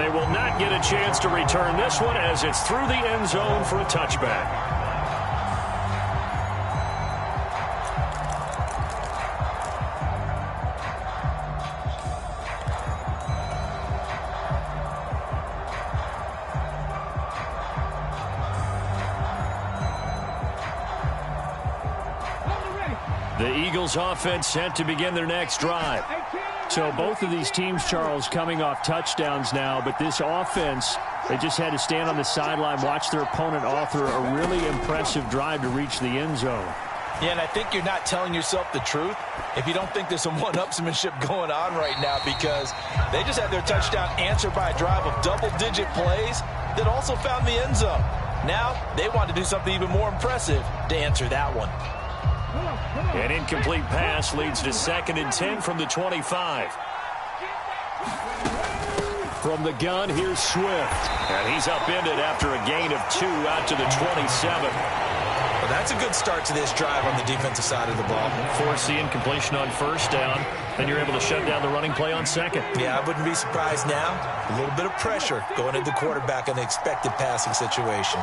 they will not get a chance to return this one as it's through the end zone for a touchback. The Eagles offense set to begin their next drive. So both of these teams, Charles, coming off touchdowns now, but this offense, they just had to stand on the sideline, watch their opponent author a really impressive drive to reach the end zone. Yeah, and I think you're not telling yourself the truth if you don't think there's some one-upsmanship going on right now, because they just had their touchdown answered by a drive of double-digit plays that also found the end zone. Now they want to do something even more impressive to answer that one. An incomplete pass leads to 2nd and 10 from the 25. From the gun, here's Swift. And he's upended after a gain of 2 out to the 27. Well, that's a good start to this drive on the defensive side of the ball. Force the incompletion on 1st down. Then you're able to shut down the running play on 2nd. Yeah, I wouldn't be surprised now. A little bit of pressure going into the quarterback in the expected passing situation.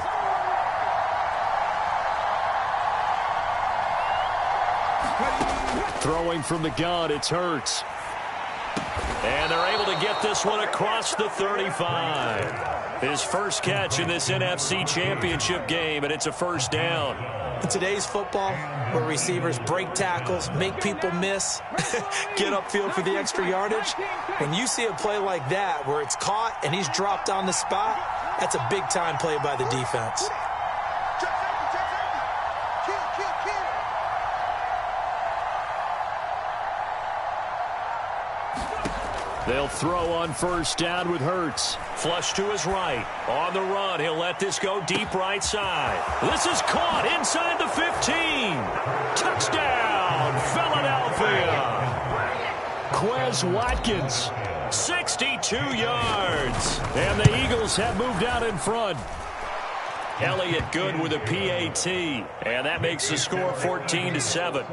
Throwing from the gun, it's Hurts. And they're able to get this one across the 35. His first catch in this NFC Championship game, and it's a 1st down. In today's football, where receivers break tackles, make people miss, get upfield for the extra yardage, when you see a play like that where it's caught and he's dropped on the spot, that's a big-time play by the defense. They'll throw on 1st down with Hurts. Flush to his right. On the run, he'll let this go deep right side. This is caught inside the 15. Touchdown, Philadelphia. Quez Watkins, 62 yards. And the Eagles have moved out in front. Elliott good with a PAT. And that makes the score 14-7.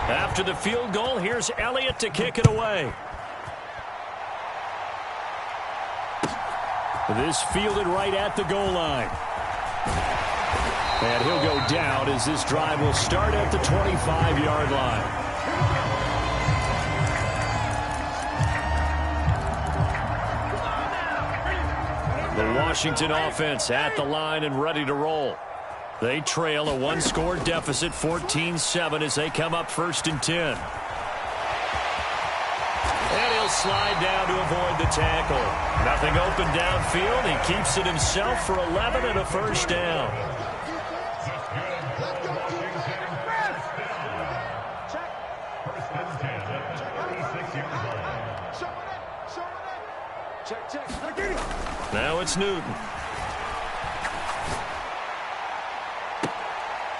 After the field goal, here's Elliott to kick it away. This fielded right at the goal line. And he'll go down as this drive will start at the 25-yard line. The Washington offense at the line and ready to roll. They trail a 1-score deficit, 14-7, as they come up 1st and 10. And he'll slide down to avoid the tackle. Nothing open downfield. He keeps it himself for 11 and a 1st down. Now it's Newton.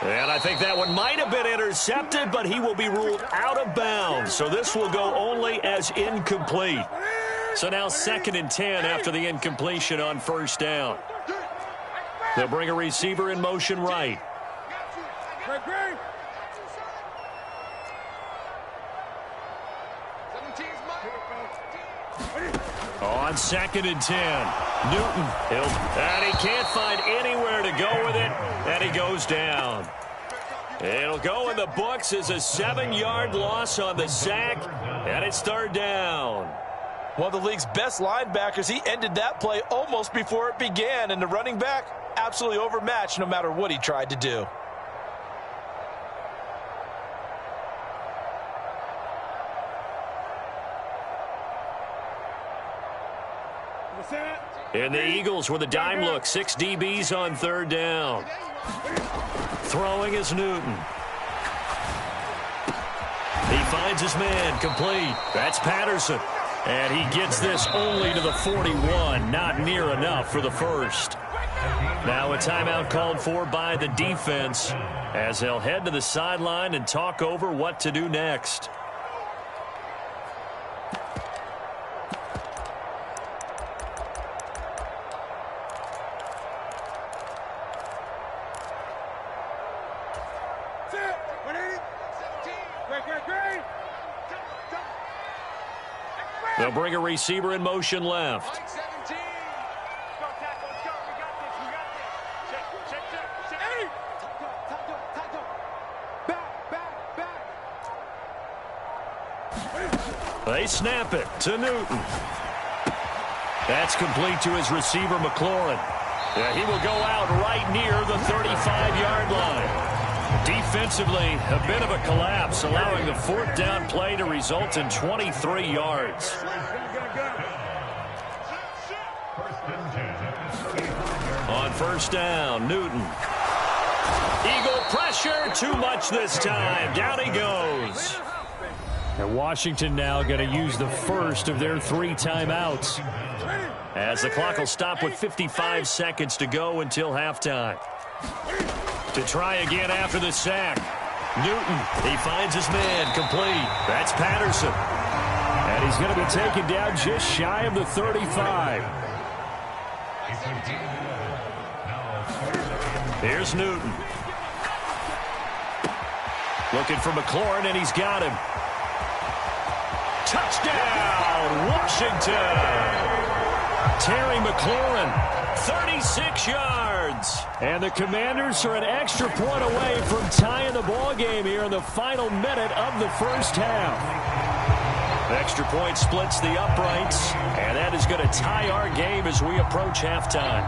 And I think that one might have been intercepted, but he will be ruled out of bounds. So this will go only as incomplete. So now 2nd and 10 after the incompletion on 1st down. They'll bring a receiver in motion right. On 2nd and 10, Newton. And he can't find anywhere to go with it, and he goes down. It'll go in the books as a 7-yard loss on the sack, and it's 3rd down. One of the league's best linebackers, he ended that play almost before it began, and the running back absolutely overmatched no matter what he tried to do. And the Eagles with a dime look. 6 DBs on 3rd down. Throwing is Newton. He finds his man, complete. That's Patterson. And he gets this only to the 41. Not near enough for the 1st. Now a timeout called for by the defense as they'll head to the sideline and talk over what to do next. They'll bring a receiver in motion left. They snap it to Newton. That's complete to his receiver, McLaurin. Yeah, he will go out right near the 35-yard line. Defensively, a bit of a collapse, allowing the fourth down play to result in 23 yards. On first down, Newton. Eagle pressure, too much this time. Down he goes. And Washington now going to use the first of their 3 timeouts, as the clock will stop with 55 seconds to go until halftime. To try again after the sack. Newton, he finds his man, complete. That's Patterson. And he's going to be taken down just shy of the 35. Here's Newton. Looking for McLaurin, and he's got him. Touchdown, Washington. Terry McLaurin, 36 yards. And the Commanders are an extra point away from tying the ball game here in the final minute of the first half. Extra point splits the uprights, and that is going to tie our game as we approach halftime.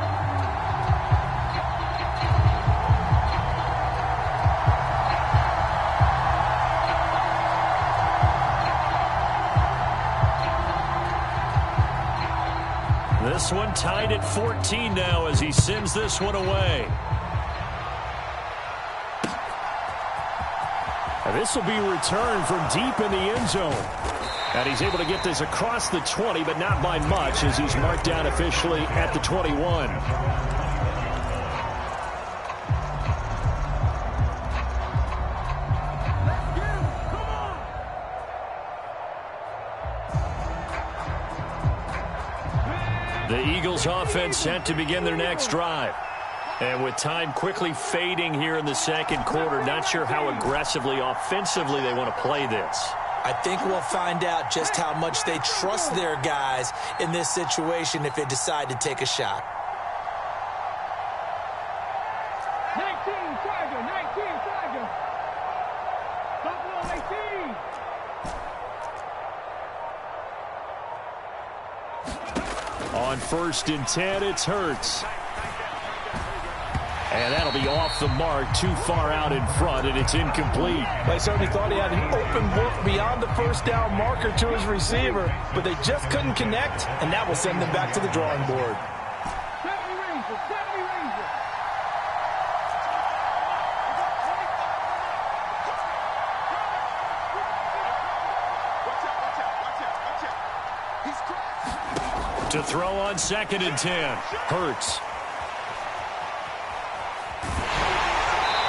This one tied at 14 now as he sends this one away. And this will be returned from deep in the end zone. And he's able to get this across the 20, but not by much, as he's marked down officially at the 21. The Eagles offense set to begin their next drive. And with time quickly fading here in the second quarter, not sure how aggressively, offensively they want to play this. I think we'll find out just how much they trust their guys in this situation if they decide to take a shot. 19, Tiger, 19, Tiger. Buffalo 18. On first and 10, it's Hurts. And that'll be off the mark, too far out in front, and it's incomplete. They certainly thought he had an open look beyond the first down marker to his receiver, but they just couldn't connect, and that will send them back to the drawing board. 70 Rangers, 70 Rangers. To throw on second and 10. Hurts.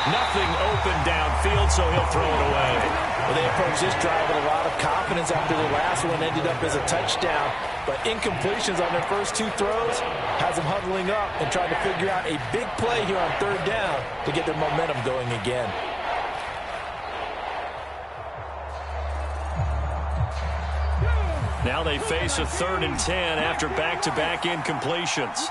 Nothing open downfield, so he'll throw it away. Well, they approached this drive with a lot of confidence after the last one ended up as a touchdown. But incompletions on their first 2 throws has them huddling up and trying to figure out a big play here on third down to get their momentum going again. Now they face a 3rd and 10 after back-to-back incompletions.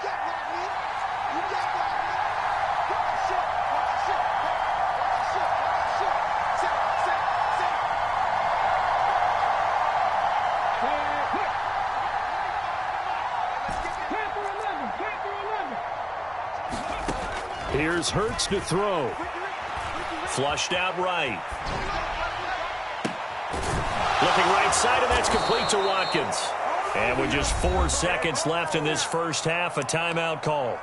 Here's Hurts to throw. Flushed out right. Looking right side, and that's complete to Watkins. And with just 4 seconds left in this first half, a timeout call.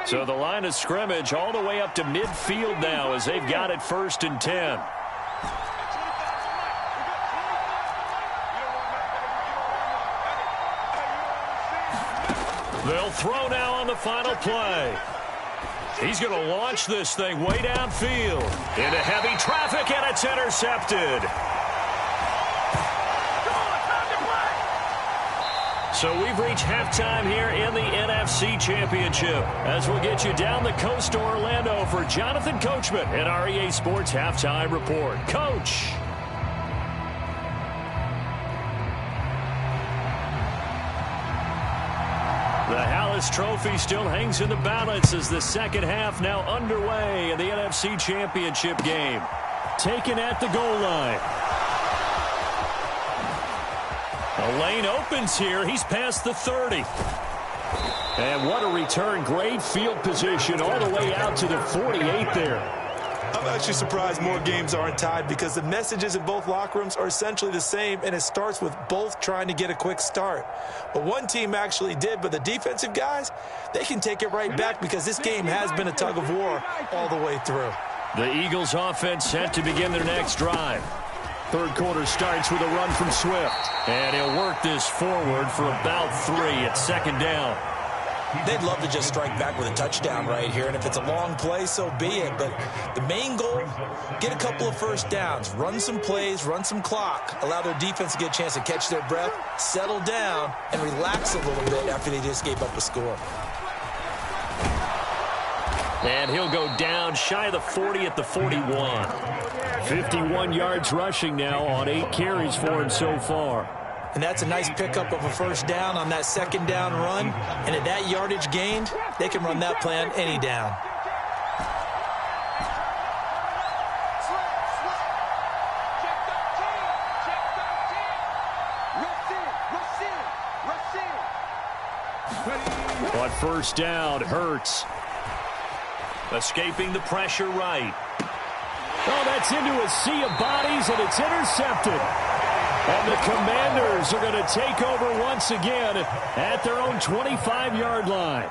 So the line of scrimmage all the way up to midfield now as they've got it 1st and 10. They'll throw now on the final play. He's going to launch this thing way downfield into heavy traffic, and it's intercepted. So we've reached halftime here in the NFC Championship as we'll get you down the coast to Orlando for Jonathan Coachman at our EA Sports Halftime Report. Coach. The Hallis Trophy still hangs in the balance as the second half now underway in the NFC Championship game. Taken at the goal line. The lane opens here. He's past the 30. And what a return. Great field position all the way out to the 48 there. I'm actually surprised more games aren't tied because the messages in both locker rooms are essentially the same, and it starts with both trying to get a quick start. But one team actually did, but the defensive guys, they can take it right back because this game has been a tug of war all the way through. The Eagles offense set to begin their next drive. Third quarter starts with a run from Swift. And he'll work this forward for about 3 at second down. They'd love to just strike back with a touchdown right here, and if it's a long play, so be it. But the main goal, get a couple of first downs, run some plays, run some clock, allow their defense to get a chance to catch their breath, settle down, and relax a little bit after they just gave up a score. And he'll go down shy of the 40 at the 41. 51 yards rushing now on 8 carries for him so far. And that's a nice pickup of a first down on that second down run. And at that yardage gained, they can run that plan any down. On first down, Hurts. Escaping the pressure right. Oh, that's into a sea of bodies, and it's intercepted. And the Commanders are going to take over once again at their own 25-yard line.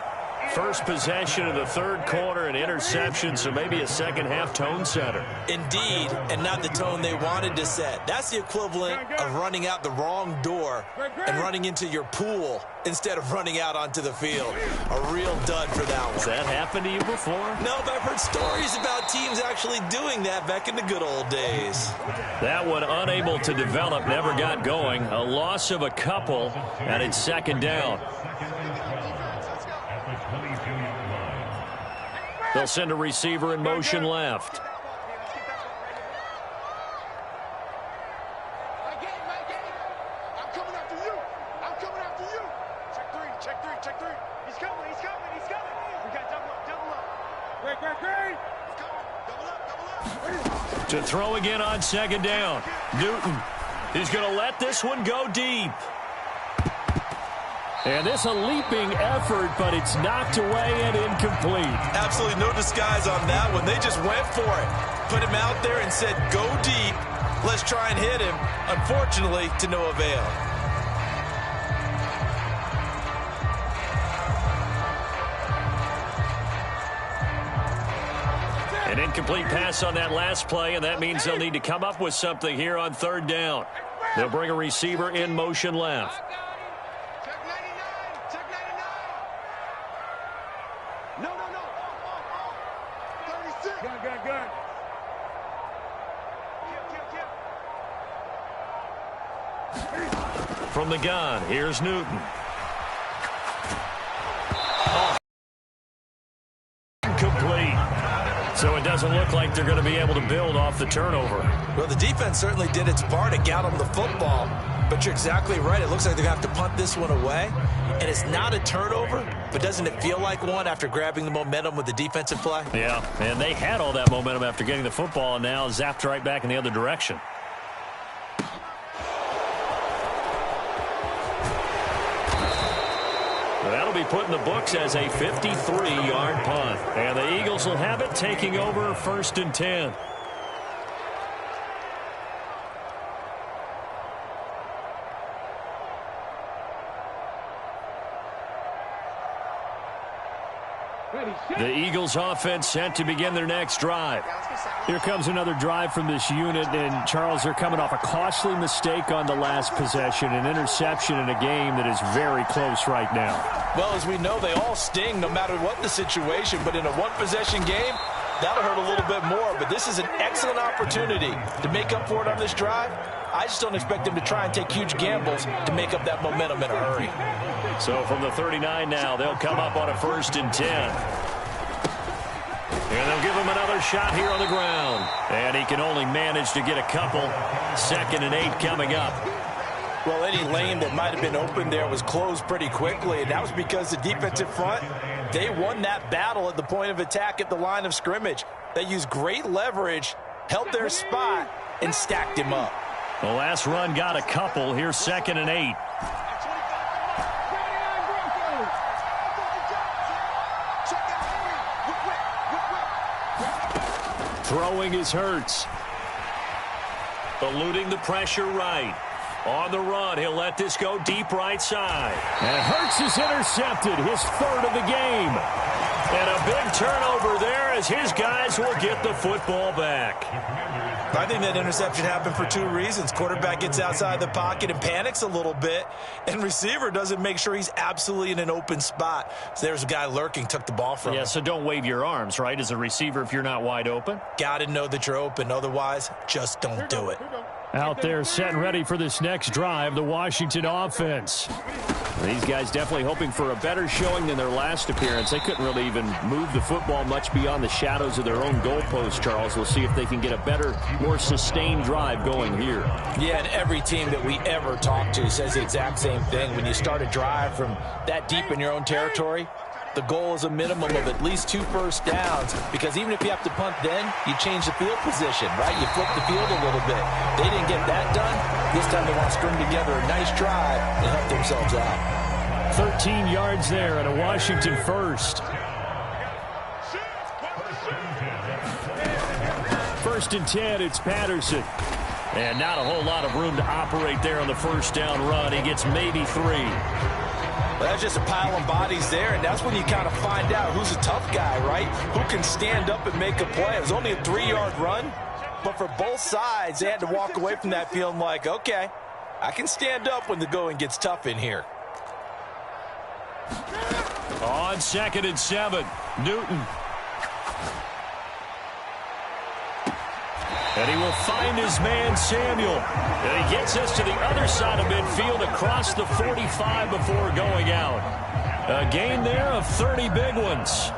First possession of the third quarter, an interception, so maybe a second-half tone setter. Indeed, and not the tone they wanted to set. That's the equivalent of running out the wrong door and running into your pool instead of running out onto the field. A real dud for that one. Has that happened to you before? No, but I've heard stories about teams actually doing that back in the good old days. That one unable to develop, never got going. A loss of a couple, and it's second down. They'll send a receiver in motion left. To throw again on second down. Newton. He's going to let this one go deep. And this a leaping effort, but it's knocked away and incomplete. Absolutely no disguise on that one. They just went for it. Put him out there and said, go deep. Let's try and hit him. Unfortunately, to no avail. An incomplete pass on that last play, and that means they'll need to come up with something here on third down. They'll bring a receiver in motion left. From the gun, here's Newton. Oh. Complete. So it doesn't look like they're going to be able to build off the turnover. Well, the defense certainly did its part to get them the football. But you're exactly right. It looks like they're going to have to punt this one away. And it's not a turnover, but doesn't it feel like one after grabbing the momentum with the defensive play? Yeah, and they had all that momentum after getting the football and now zapped right back in the other direction. That'll be put in the books as a 53-yard punt. And the Eagles will have it, taking over first and 10. The Eagles offense set to begin their next drive. Here comes another drive from this unit, and Charles, they're coming off a costly mistake on the last possession, an interception in a game that is very close right now. Well, as we know, they all sting no matter what the situation, but in a one-possession game, that'll hurt a little bit more. But this is an excellent opportunity to make up for it on this drive. I just don't expect them to try and take huge gambles to make up that momentum in a hurry. So from the 39 now, they'll come up on a 1st and 10. And they'll give him another shot here on the ground. And he can only manage to get a couple. 2nd and 8 coming up. Well, any lane that might have been open there was closed pretty quickly, and that was because the defensive front, they won that battle at the point of attack at the line of scrimmage. They used great leverage, held their spot, and stacked him up. The last run got a couple. Here's 2nd and 8. Throwing is Hurts. Eluding the pressure right. On the run, he'll let this go deep right side. And Hurts is intercepted, his 3rd of the game. And a big turnover there as his guys will get the football back. I think that interception happened for 2 reasons. Quarterback gets outside the pocket and panics a little bit, and receiver doesn't make sure he's absolutely in an open spot. So there's a guy lurking, took the ball from him. Yeah, so don't wave your arms, right, as a receiver if you're not wide open. Got to know that you're open. Otherwise, just don't do it. Out there set and ready for this next drive, the Washington offense. These guys definitely hoping for a better showing than their last appearance. They couldn't really even move the football much beyond the shadows of their own goalpost, Charles. We'll see if they can get a better, more sustained drive going here. Yeah, and every team that we ever talk to says the exact same thing. When you start a drive from that deep in your own territory, the goal is a minimum of at least 2 first downs, because even if you have to punt then, you change the field position, right? You flip the field a little bit. They didn't get that done. This time they want to string together a nice drive and help themselves out. 13 yards there and a Washington first. 1st and 10, it's Patterson. And not a whole lot of room to operate there on the 1st down run. He gets maybe 3. Well, that's just a pile of bodies there, and that's when you kind of find out who's a tough guy, right? Who can stand up and make a play. It was only a 3-yard run, but for both sides, they had to walk away from that feeling like, okay, I can stand up when the going gets tough in here. On 2nd and 7, Newton. And he will find his man, Samuel. And he gets us to the other side of midfield across the 45 before going out. A gain there of 30 big ones.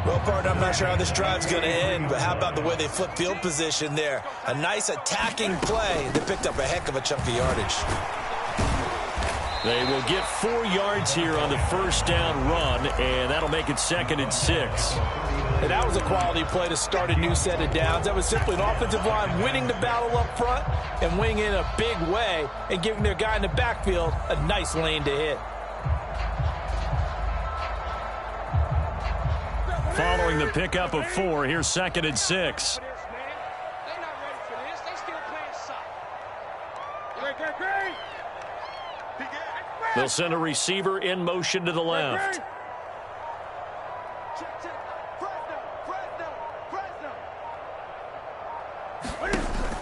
Well, partner, I'm not sure how this drive's going to end, but how about the way they flip field position there? A nice attacking play. They picked up a heck of a chunk of yardage. They will get 4 yards here on the 1st down run, and that'll make it 2nd and 6. And that was a quality play to start a new set of downs. That was simply an offensive line winning the battle up front and winning in a big way and giving their guy in the backfield a nice lane to hit. Following the pickup of 4, here's 2nd and 6. They'll send a receiver in motion to the left.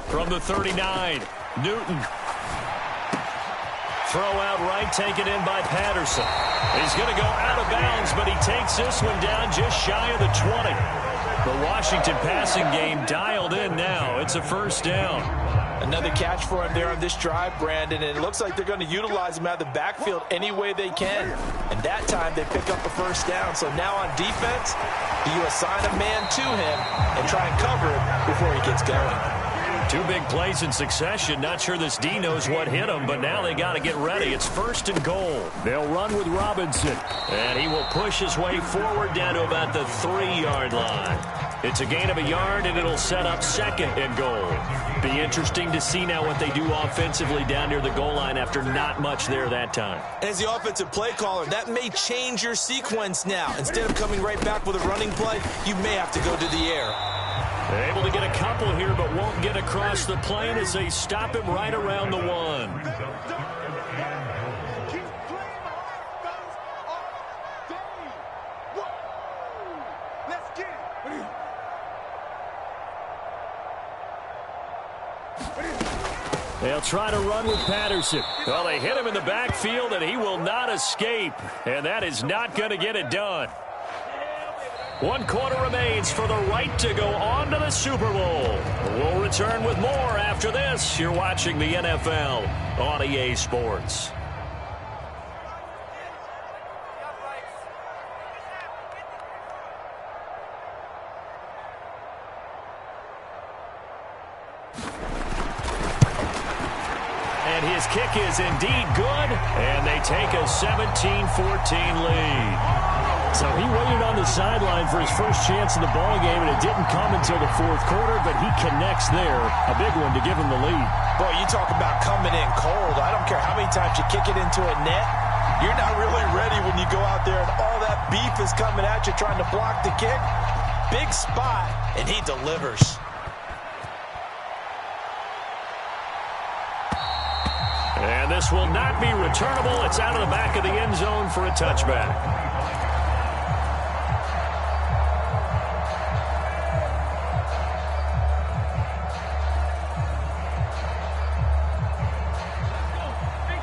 From the 39, Newton. Throw out right, taken in by Patterson. He's going to go out of bounds, but he takes this one down just shy of the 20. The Washington passing game dialed in now. It's a 1st down. Another catch for him there on this drive, Brandon, and it looks like they're going to utilize him out of the backfield any way they can. And that time they pick up a 1st down. So now on defense, do you assign a man to him and try and cover him before he gets going? 2 big plays in succession. Not sure this D knows what hit him, but now they got to get ready. It's 1st and goal. They'll run with Robinson. And he will push his way forward down to about the 3-yard line. It's a gain of a yard, and it'll set up 2nd and goal. Be interesting to see now what they do offensively down near the goal line after not much there that time. As the offensive play caller, that may change your sequence now. Instead of coming right back with a running play, you may have to go to the air. They're able to get a couple here, but won't get across the plane as they stop him right around the 1. They'll try to run with Patterson. Well, they hit him in the backfield, and he will not escape. And that is not going to get it done. 1 quarter remains for the right to go on to the Super Bowl. We'll return with more after this. You're watching the NFL on EA Sports. And his kick is indeed good, and they take a 17-14 lead. So he waited on the sideline for his first chance in the ballgame, and it didn't come until the 4th quarter, but he connects there. A big one to give him the lead. Boy, you talk about coming in cold. I don't care how many times you kick it into a net. You're not really ready when you go out there and all that beef is coming at you trying to block the kick. Big spot, and he delivers. And this will not be returnable. It's out of the back of the end zone for a touchback.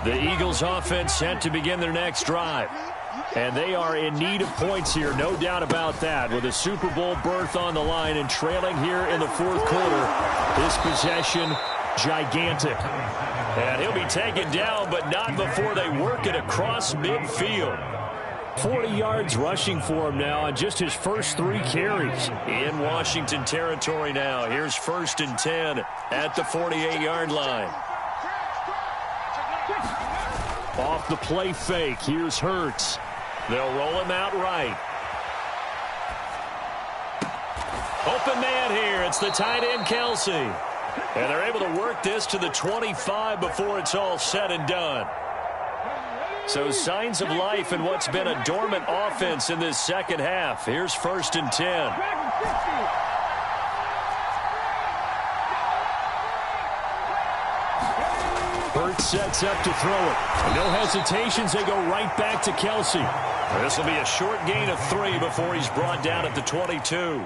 The Eagles offense set to begin their next drive. And they are in need of points here, no doubt about that. With a Super Bowl berth on the line and trailing here in the 4th quarter, this possession gigantic. And he'll be taken down, but not before they work it across midfield. 40 yards rushing for him now on just his first 3 carries. In Washington territory now. Here's 1st and 10 at the 48-yard line. Off the play fake, here's Hurts. They'll roll him out right. Open man here, it's the tight end Kelsey. And they're able to work this to the 25 before it's all said and done. So signs of life in what's been a dormant offense in this second half. Here's 1st and 10. Hurts sets up to throw it. No hesitations, they go right back to Kelsey. This will be a short gain of 3 before he's brought down at the 22.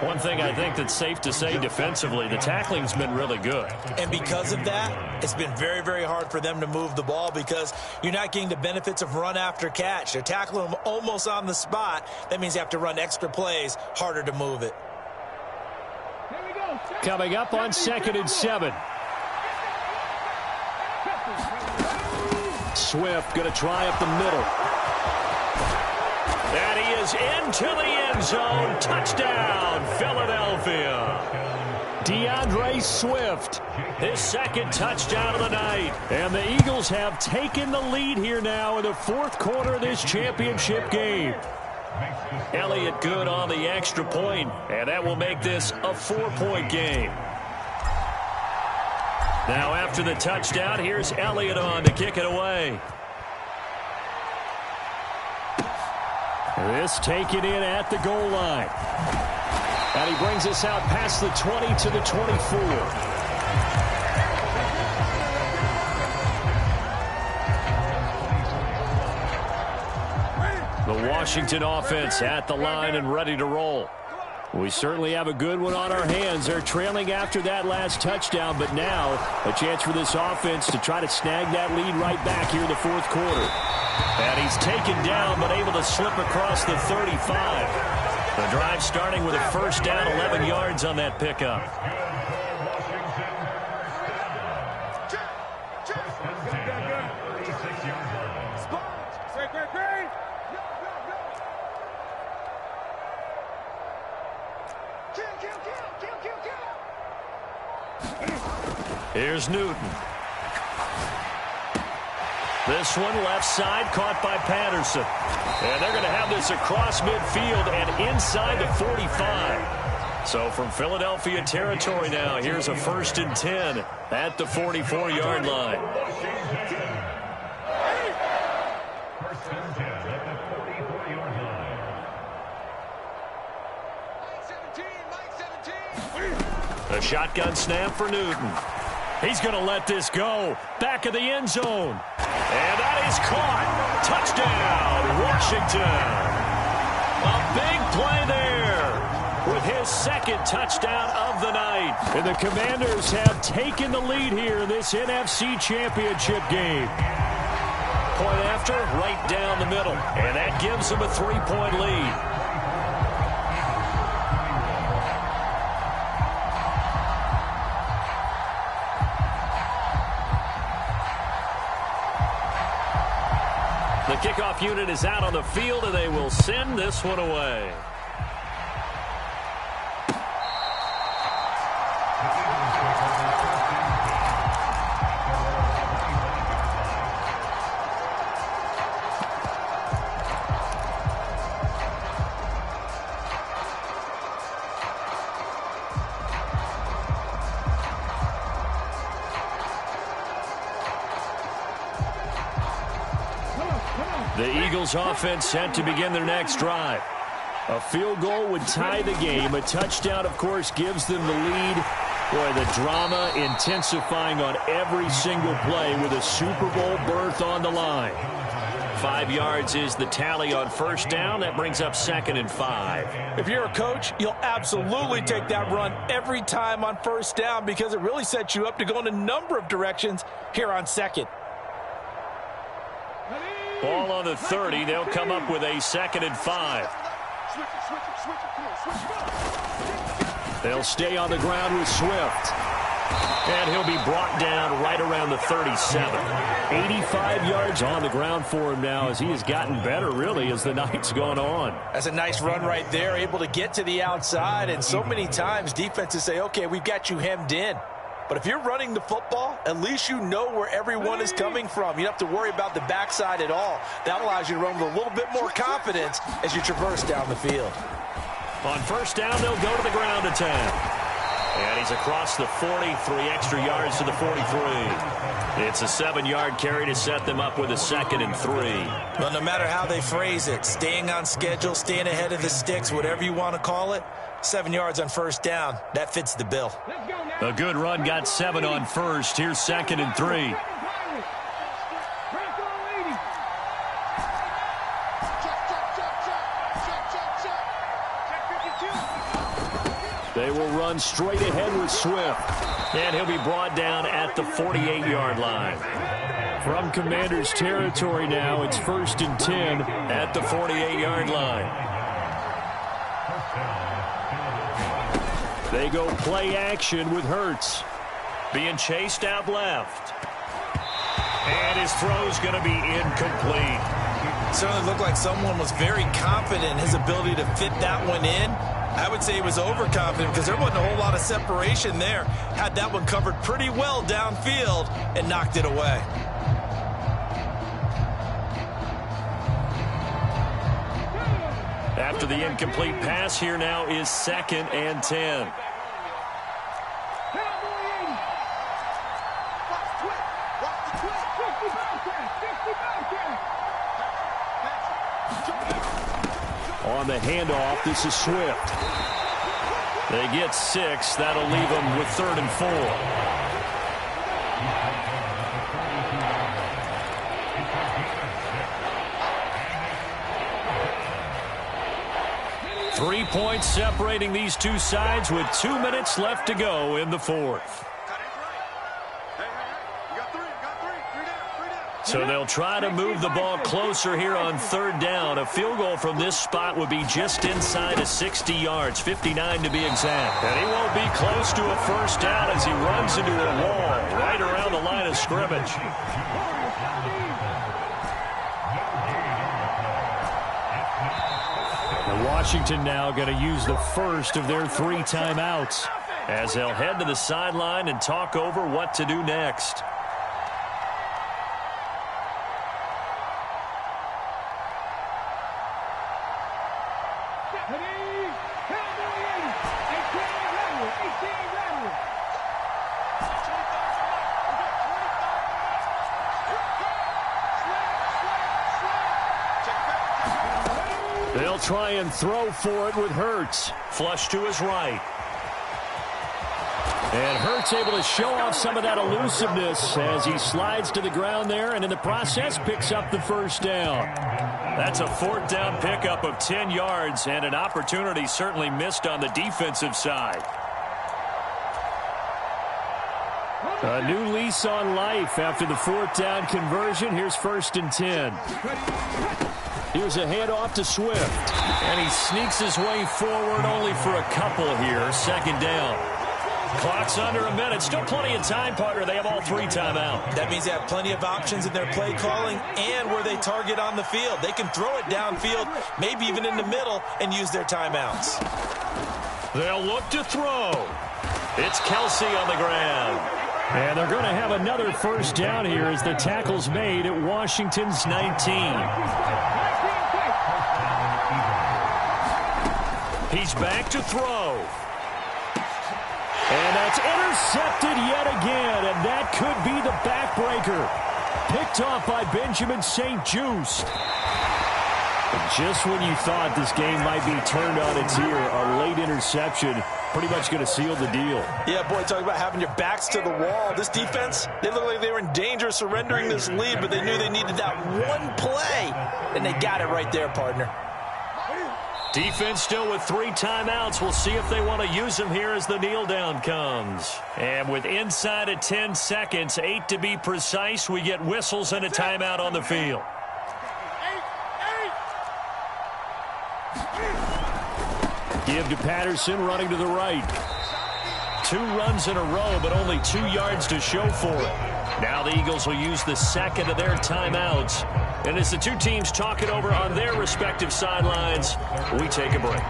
One thing I think that's safe to say defensively, the tackling's been really good. And because of that, it's been very, very hard for them to move the ball because you're not getting the benefits of run after catch. They're tackling them almost on the spot. That means you have to run extra plays, harder to move it. Coming up on 2nd and 7. Swift going to try up the middle. And he is into the end zone. Touchdown, Philadelphia. DeAndre Swift, his 2nd touchdown of the night. And the Eagles have taken the lead here now in the 4th quarter of this championship game. Elliott good on the extra point, and that will make this a 4-point game. Now after the touchdown, here's Elliott on to kick it away. This taken in at the goal line. And he brings us out past the 20 to the 24. The Washington offense at the line and ready to roll. We certainly have a good one on our hands. They're trailing after that last touchdown, but now a chance for this offense to try to snag that lead right back here in the 4th quarter. And he's taken down, but able to slip across the 35. The drive starting with a 1st down, 11 yards on that pickup. Here's Newton. This one left side caught by Patterson. And they're going to have this across midfield and inside the 45. So from Philadelphia territory now, here's a 1st and 10 at the 44-yard line. A shotgun snap for Newton. He's going to let this go. Back of the end zone. And that is caught. Touchdown, Washington. A big play there. his second touchdown of the night. And the Commanders have taken the lead here in this NFC Championship game. Point after, right down the middle. And that gives them a 3-point lead. The kickoff unit is out on the field, and they will send this one away. The Eagles offense set to begin their next drive. A field goal would tie the game. A touchdown, of course, gives them the lead. Boy, the drama intensifying on every single play with a Super Bowl berth on the line. 5 yards is the tally on first down. That brings up 2nd and 5. If you're a coach, you'll absolutely take that run every time on first down because it really sets you up to go in a number of directions here on 2nd. Ball on the 30. They'll come up with a 2nd and 5. They'll stay on the ground with Swift. And he'll be brought down right around the 37. 85 yards on the ground for him now as he has gotten better, really, as the night's gone on. That's a nice run right there, able to get to the outside. And so many times defenses say, okay, we've got you hemmed in. But if you're running the football, at least you know where everyone is coming from. You don't have to worry about the backside at all. That allows you to run with a little bit more confidence as you traverse down the field. On first down, they'll go to the ground attack. And he's across the 40, 3 extra yards to the 43. It's a 7-yard carry to set them up with a 2nd and 3. Well, no matter how they phrase it, staying on schedule, staying ahead of the sticks, whatever you want to call it, 7 yards on first down, that fits the bill. A good run got 7 on first. Here's 2nd and 3. They will run straight ahead with Swift. And he'll be brought down at the 48-yard line. From Commanders territory now, it's 1st and 10 at the 48-yard line. They go play action with Hurts. Being chased out left. And his throw's going to be incomplete. It certainly looked like someone was very confident in his ability to fit that one in. I would say he was overconfident because there wasn't a whole lot of separation there. Had that one covered pretty well downfield and knocked it away. After the incomplete pass, here now is 2nd and 10. On the handoff, this is Swift. They get 6. That'll leave them with 3rd and 4. Three points separating these two sides with 2 minutes left to go in the 4th. So they'll try to move the ball closer here on 3rd down. A field goal from this spot would be just inside of 60 yards, 59 to be exact. And he won't be close to a first down as he runs into a wall right around the line of scrimmage. And Washington now going to use the first of their 3 timeouts as they'll head to the sideline and talk over what to do next. They'll try and throw for it with Hurts. Flush to his right. And Hurts able to show off some of that elusiveness as he slides to the ground there and in the process picks up the first down. That's a fourth down pickup of 10 yards and an opportunity certainly missed on the defensive side. A new lease on life after the fourth down conversion. Here's 1st and 10. Here's a handoff to Swift. And he sneaks his way forward only for a couple here. 2nd down. Clock's under a minute. Still plenty of time, partner. They have all 3 timeouts. That means they have plenty of options in their play calling and where they target on the field. They can throw it downfield, maybe even in the middle, and use their timeouts. They'll look to throw. It's Kelsey on the ground. And they're going to have another first down here as the tackle's made at Washington's 19. He's back to throw. And that's intercepted yet again, and that could be the backbreaker. Picked off by Benjamin St-Juste. Just when you thought this game might be turned on its ear, a late interception pretty much going to seal the deal. Yeah, boy, talking about having your backs to the wall. This defense, they looked like they were in danger of surrendering this lead, but they knew they needed that one play, and they got it right there, partner. Defense still with 3 timeouts. We'll see if they want to use them here as the kneel down comes. And with inside of 10 seconds, 8 to be precise, we get whistles and a timeout on the field. Give to Patterson, running to the right. 2 runs in a row, but only 2 yards to show for it. Now the Eagles will use the second of their timeouts. And as the 2 teams talk it over on their respective sidelines, we take a break.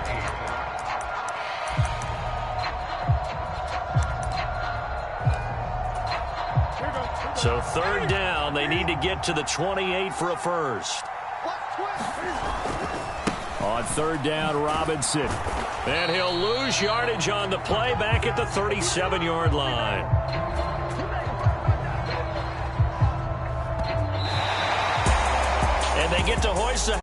So 3rd down, they need to get to the 28 for a first. On 3rd down, Robinson. And he'll lose yardage on the play back at the 37-yard line. And they get to hoist the